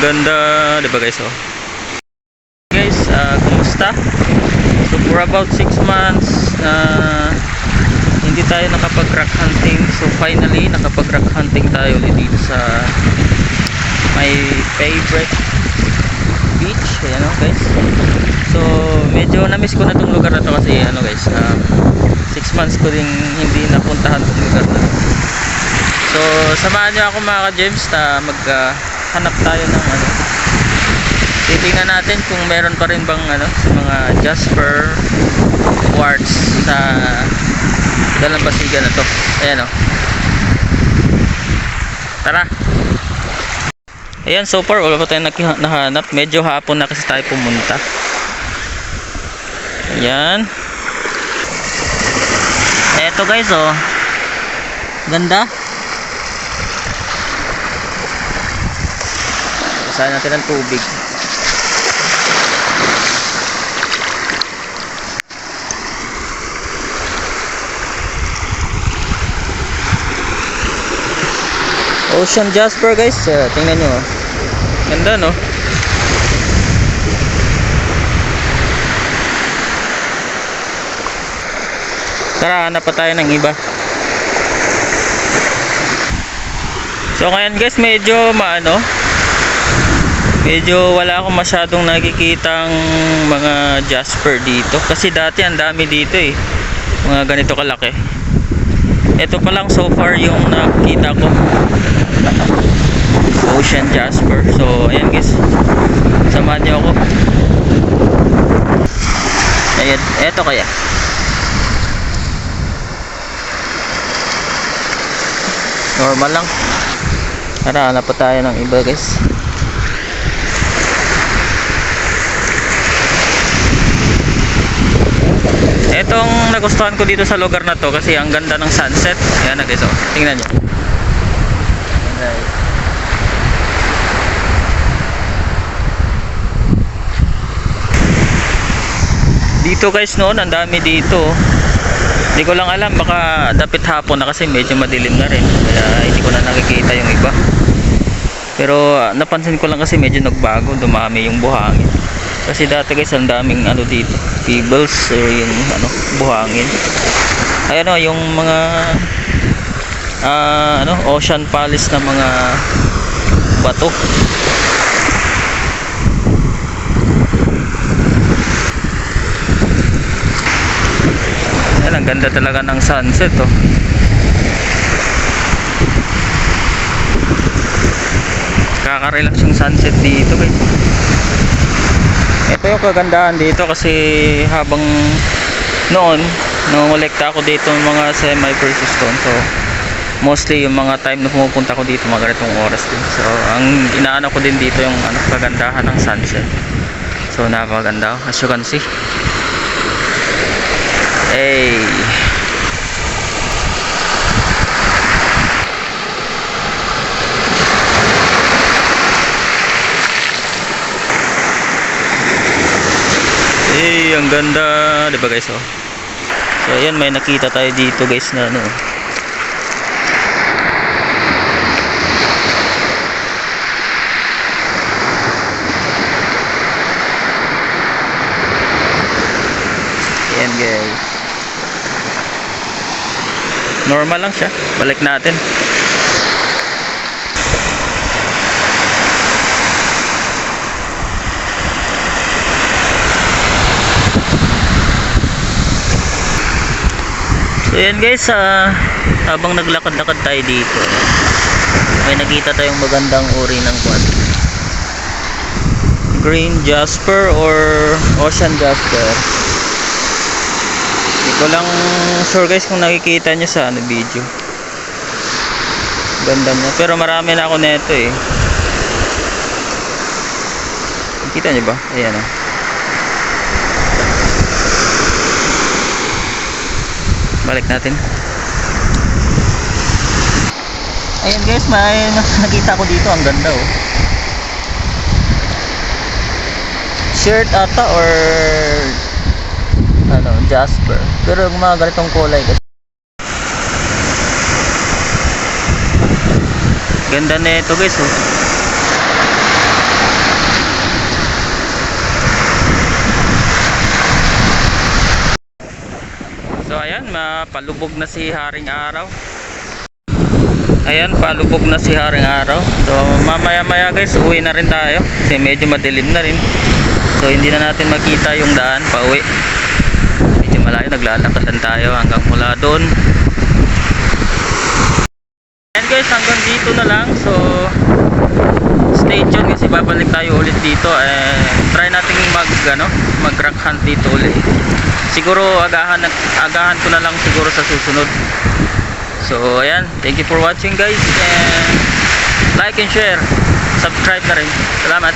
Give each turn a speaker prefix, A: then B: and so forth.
A: ganda, di ba guys? Oh. Guys, kumusta? So for about 6 months hindi tayo nakapag-rock hunting. So finally nakapag-rock hunting tayo ulit dito sa my favorite beach. Ayan o guys. So medyo na-miss ko na itong lugar na to kasi ano guys, 6 months ko rin hindi napuntahan itong lugar na to. So samahan nyo ako mga ka-James na maghanap tayo ng ano. Titingnan natin kung meron pa rin bang ano sa mga jasper quartz sa Dalampasigan na to. Ayan o. Tara. Ayan, so far wala pa tayong nahanap. Medyo hapon na kasi tayo pumunta. Ayan. Eto guys oh. Ganda. Basahin natin ang tubig. Ocean jasper guys, tingnan nyo oh. Ganda no. Tara, hanap pa tayo ng iba. So ngayon guys, medyo medyo wala akong masyadong nakikitang mga jasper dito. Kasi dati ang dami dito eh, mga ganito kalaki. Ito pa lang so far yung nakita ko, ocean jasper. So ayan guys, samahan niyo ako. Ayan, eto kaya normal lang. Tara, hanap pa tayo ng iba guys. Etong nagustuhan ko dito sa lugar na to kasi ang ganda ng sunset. Ayan na guys oh. Tingnan nyo. Dito guys noon ang dami dito. Hindi ko lang alam, baka dapit hapon na kasi medyo madilim na rin. Kaya hindi ko na nakikita yung iba. Pero napansin ko lang kasi medyo nagbago, dumami yung buhangin. Kasi dati guys ang daming ano dito, pebbles or yung ano, buhangin. Ayan o, yung mga ocean palace na mga bato. Ayan, ang ganda talaga ng sunset oh. Kaka-relax yung sunset dito guys. Ito yung kagandahan dito kasi habang noon nangolekta ako dito ng mga semi-precious stone. So mostly yung mga time na pumupunta ko dito mga ganitong oras din. So ang inaano ko din dito yung kagandahan ng sunset. So napakaganda as you can see. Hey. Hey, ang ganda, 'di ba guys oh? So ayan, may nakita tayo dito guys na ano. Ayan guys. Normal lang siya. Balik natin. So yan guys, habang naglakad-lakad tayo dito, may nakita tayong magandang uri ng kwan, green jasper or ocean jasper. Hindi ko lang sure guys kung nakikita nyo sa video. Ganda niya, pero marami na ako neto eh. Nakita nyo ba? Ayan o. Balik natin. Ayan guys, may nakita ko dito, ang ganda oh. Shirt ata or ano, jasper. Pero yung mga ganitong kulay kasi ganda na ito guys oh. ayan, palubog na si Haring Araw. Ayan, palubog na si Haring Araw. So mamaya maya guys, uwi na rin tayo kasi medyo madilim na rin. So hindi na natin makita yung daan pa uwi. Medyo malayo, naglalakasan tayo hanggang mula doon. Ayan guys, hanggang dito na lang. So stay tuned kasi babalik tayo ulit dito. Try natin mag rock hunt dito ulit. Siguro agahan ko na lang siguro sa susunod. So ayan, thank you for watching guys, and like and share, subscribe na rin. Salamat.